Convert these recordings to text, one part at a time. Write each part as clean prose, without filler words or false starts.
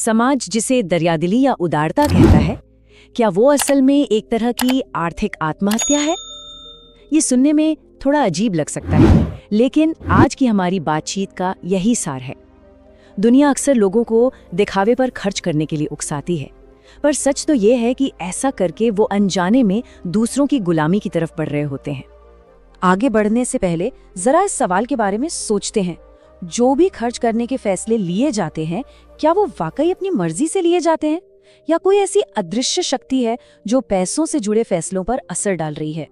समाज जिसे दरियादिली या उदारता कहता है, क्या वो असल में एक तरह की आर्थिक आत्महत्या है? ये सुनने में थोड़ा अजीब लग सकता है, लेकिन आज की हमारी बातचीत का यही सार है। दुनिया अक्सर लोगों को दिखावे पर खर्च करने के लिए उकसाती है, पर सच तो ये है कि ऐसा करके वो अनजाने में दूसरों की गुलामी की तरफ बढ़ रहे होते हैं। आगे बढ़ने से पहले जरा इस सवाल के बारे में सोचते हैं, जो भी खर्च करने के फैसले लिए जाते हैं, क्या वो वाकई अपनी मर्जी से लिए जाते हैं या कोई ऐसी अदृश्य शक्ति है जो पैसों से जुड़े फैसलों पर असर डाल रही है?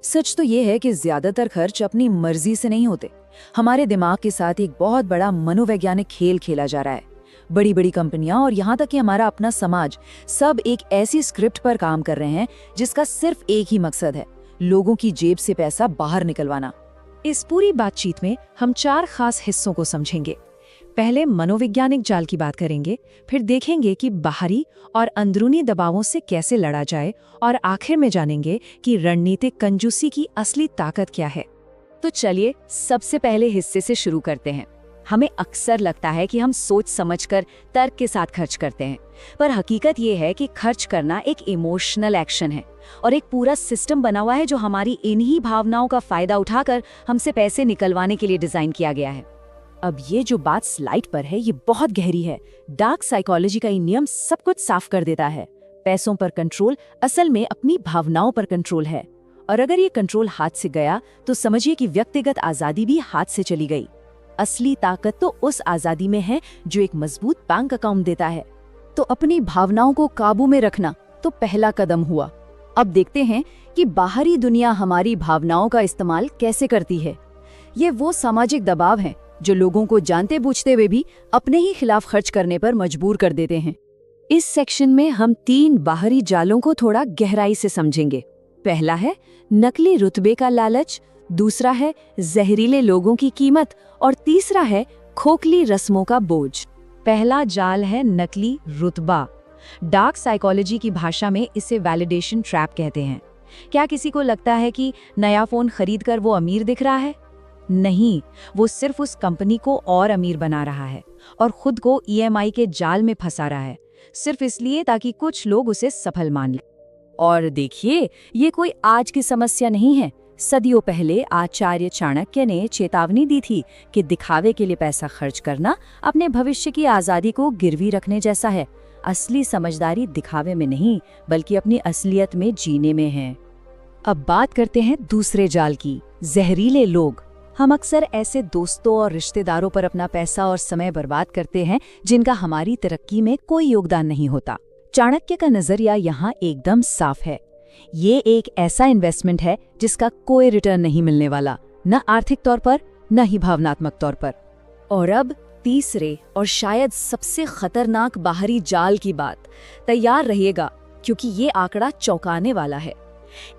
सच तो ये है कि ज्यादातर खर्च अपनी मर्जी से नहीं होते। हमारे दिमाग के साथ एक बहुत बड़ा मनोवैज्ञानिक खेल खेला जा रहा है। बड़ी बड़ी कंपनियां और यहाँ तक कि हमारा अपना समाज सब एक ऐसी स्क्रिप्ट पर काम कर रहे हैं जिसका सिर्फ एक ही मकसद है, लोगों की जेब से पैसा बाहर निकलवाना। इस पूरी बातचीत में हम 4 खास हिस्सों को समझेंगे। पहले मनोवैज्ञानिक जाल की बात करेंगे, फिर देखेंगे कि बाहरी और अंदरूनी दबावों से कैसे लड़ा जाए, और आखिर में जानेंगे कि रणनीतिक कंजूसी की असली ताकत क्या है। तो चलिए सबसे पहले हिस्से से शुरू करते हैं। हमें अक्सर लगता है कि हम सोच समझकर तर्क के साथ खर्च करते हैं, पर हकीकत ये है कि खर्च करना एक इमोशनल एक्शन है और एक पूरा सिस्टम बना हुआ है जो हमारी इन्हीं भावनाओं का फायदा उठाकर हमसे पैसे निकलवाने के लिए डिजाइन किया गया है। अब ये जो बात स्लाइड पर है ये बहुत गहरी है। डार्क साइकोलॉजी का ये नियम सब कुछ साफ कर देता है। पैसों पर कंट्रोल असल में अपनी भावनाओं पर कंट्रोल है, और अगर ये कंट्रोल हाथ से गया तो समझिए कि व्यक्तिगत आजादी भी हाथ से चली गई। असली ताकत तो उस आजादी में है जो एक मजबूत बैंक अकाउंट देता है। तो अपनी भावनाओं को काबू में रखना तो पहला कदम हुआ। अब देखते हैं कि बाहरी दुनिया हमारी भावनाओं का इस्तेमाल कैसे करती है। ये वो सामाजिक दबाव हैं जो लोगों को जानते बूझते हुए भी अपने ही खिलाफ खर्च करने पर मजबूर कर देते हैं। इस सेक्शन में हम 3 बाहरी जालों को थोड़ा गहराई से समझेंगे। पहला है नकली रुतबे का लालच, दूसरा है जहरीले लोगों की कीमत, और तीसरा है खोखली रस्मों का बोझ। पहला जाल है नकली रुतबा। डार्क साइकोलॉजी की भाषा में इसे वैलिडेशन ट्रैप कहते हैं। क्या किसी को लगता है कि नया फोन खरीदकर वो अमीर दिख रहा है? नहीं, वो सिर्फ उस कंपनी को और अमीर बना रहा है और खुद को EMI के जाल में फंसा रहा है, सिर्फ इसलिए ताकि कुछ लोग उसे सफल मान लें। और देखिए, ये कोई आज की समस्या नहीं है। सदियों पहले आचार्य चाणक्य ने चेतावनी दी थी कि दिखावे के लिए पैसा खर्च करना अपने भविष्य की आजादी को गिरवी रखने जैसा है। असली समझदारी दिखावे में नहीं, बल्कि अपनी असलियत में जीने में है। अब बात करते हैं दूसरे जाल की, जहरीले लोग। हम अक्सर ऐसे दोस्तों और रिश्तेदारों पर अपना पैसा और समय बर्बाद करते हैं जिनका हमारी तरक्की में कोई योगदान नहीं होता। चाणक्य का नजरिया यहाँ एकदम साफ है। ये एक ऐसा इन्वेस्टमेंट है जिसका कोई रिटर्न नहीं मिलने वाला, न आर्थिक तौर पर न ही भावनात्मक तौर पर। और अब तीसरे और शायद सबसे खतरनाक बाहरी जाल की बात। तैयार रहिएगा, क्योंकि ये आंकड़ा चौंकाने वाला है।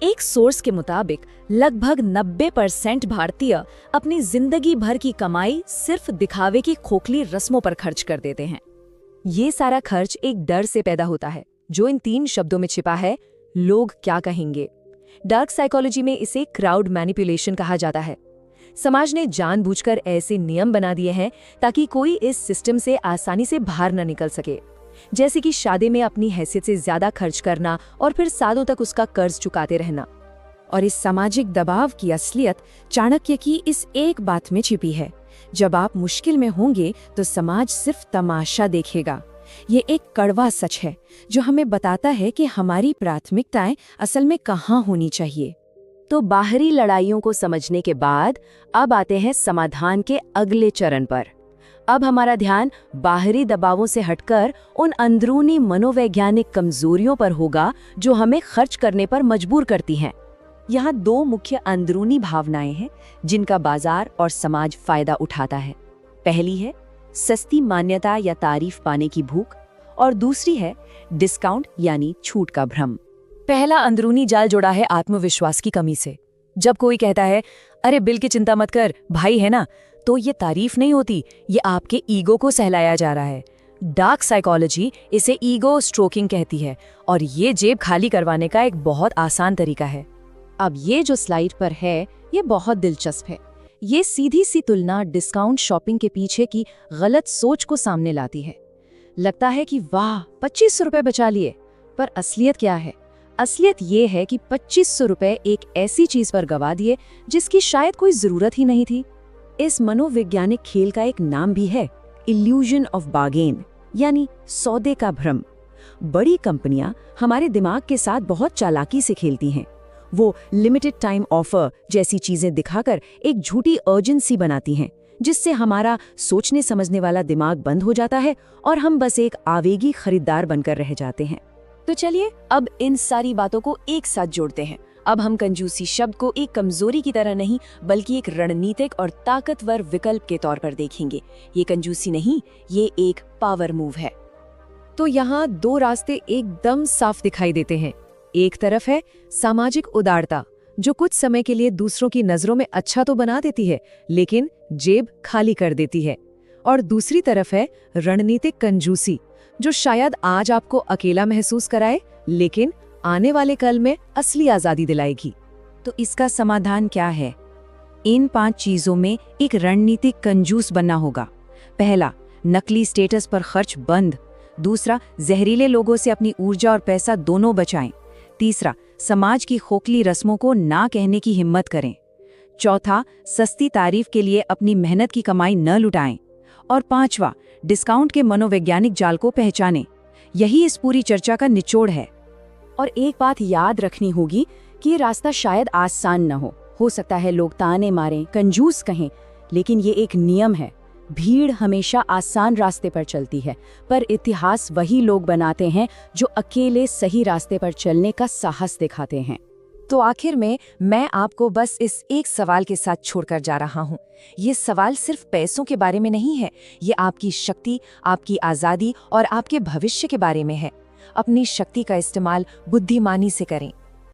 एक सोर्स के मुताबिक लगभग 90% भारतीय अपनी जिंदगी भर की कमाई सिर्फ दिखावे की खोखली रस्मों पर खर्च कर देते हैं। ये सारा खर्च एक डर से पैदा होता है जो इन 3 शब्दों में छिपा है, लोग क्या कहेंगे। डार्क साइकोलॉजी में इसे क्राउड मैनिपुलेशन कहा जाता है। समाज ने जानबूझकर ऐसे नियम बना दिए हैं ताकि कोई इस सिस्टम से आसानी से बाहर न निकल सके, जैसे कि शादी में अपनी हैसियत से ज्यादा खर्च करना और फिर सालों तक उसका कर्ज चुकाते रहना। और इस सामाजिक दबाव की असलियत चाणक्य की इस एक बात में छिपी है, जब आप मुश्किल में होंगे तो समाज सिर्फ तमाशा देखेगा। ये एक कड़वा सच है जो हमें बताता है कि हमारी प्राथमिकताएं असल में कहाँ होनी चाहिए। तो बाहरी लड़ाइयों को समझने के बाद अब आते हैं समाधान के अगले चरण पर। अब हमारा ध्यान बाहरी दबावों से हटकर उन अंदरूनी मनोवैज्ञानिक कमजोरियों पर होगा जो हमें खर्च करने पर मजबूर करती हैं। यहाँ 2 मुख्य अंदरूनी भावनाएं हैं जिनका बाजार और समाज फायदा उठाता है। पहली है सस्ती मान्यता या तारीफ पाने की भूख, और दूसरी है डिस्काउंट यानी छूट का भ्रम। पहला अंदरूनी जाल जुड़ा है आत्मविश्वास की कमी से। जब कोई कहता है, अरे बिल की चिंता मत कर, भाई है ना, तो ये तारीफ नहीं होती, ये आपके ईगो को सहलाया जा रहा है। डार्क साइकोलॉजी इसे ईगो स्ट्रोकिंग कहती है, और ये जेब खाली करवाने का एक बहुत आसान तरीका है। अब ये जो स्लाइड पर है ये बहुत दिलचस्प है। ये सीधी सी तुलना डिस्काउंट शॉपिंग के पीछे की गलत सोच को सामने लाती है। लगता है कि वाह 2500 रुपए बचा लिए, पर असलियत क्या है? असलियत ये है कि 2500 रुपए एक ऐसी चीज पर गवा दिए जिसकी शायद कोई जरूरत ही नहीं थी। इस मनोवैज्ञानिक खेल का एक नाम भी है, इल्यूजन ऑफ बार्गेन, यानी सौदे का भ्रम। बड़ी कंपनियां हमारे दिमाग के साथ बहुत चालाकी से खेलती हैं। वो लिमिटेड टाइम ऑफर जैसी चीजें दिखाकर एक झूठी अर्जेंसी बनाती हैं, जिससे हमारा सोचने समझने वाला दिमाग बंद हो जाता है और हम बस एक आवेगी खरीदार बनकर रह जाते हैं। तो चलिए अब इन सारी बातों को एक साथ जोड़ते हैं। अब हम कंजूसी शब्द को एक कमजोरी की तरह नहीं, बल्कि एक रणनीतिक और ताकतवर विकल्प के तौर पर देखेंगे। ये कंजूसी नहीं, ये एक पावर मूव है। तो यहाँ दो रास्ते एकदम साफ दिखाई देते हैं। एक तरफ है सामाजिक उदारता, जो कुछ समय के लिए दूसरों की नजरों में अच्छा तो बना देती है, लेकिन जेब खाली कर देती है। और दूसरी तरफ है रणनीतिक कंजूसी, जो शायद आज आपको अकेला महसूस कराए, लेकिन आने वाले कल में असली आजादी दिलाएगी। तो इसका समाधान क्या है? इन 5 चीजों में एक रणनीतिक कंजूस बनना होगा। पहला, नकली स्टेटस पर खर्च बंद। दूसरा, जहरीले लोगों से अपनी ऊर्जा और पैसा दोनों बचाएं। तीसरा, समाज की खोखली रस्मों को ना कहने की हिम्मत करें। चौथा, सस्ती तारीफ के लिए अपनी मेहनत की कमाई न लुटाएं। और पांचवा, डिस्काउंट के मनोवैज्ञानिक जाल को पहचानें। यही इस पूरी चर्चा का निचोड़ है। और एक बात याद रखनी होगी कि ये रास्ता शायद आसान न हो सकता है लोग ताने मारें, कंजूस कहें, लेकिन ये एक नियम है। भीड़ हमेशा आसान रास्ते पर चलती है, पर इतिहास वही लोग बनाते हैं जो अकेले सही रास्ते पर चलने का साहस दिखाते हैं। तो आखिर में मैं आपको बस इस एक सवाल के साथ छोड़कर जा रहा हूँ। ये सवाल सिर्फ पैसों के बारे में नहीं है, ये आपकी शक्ति, आपकी आज़ादी और आपके भविष्य के बारे में है। अपनी शक्ति का इस्तेमाल बुद्धिमानी से करें।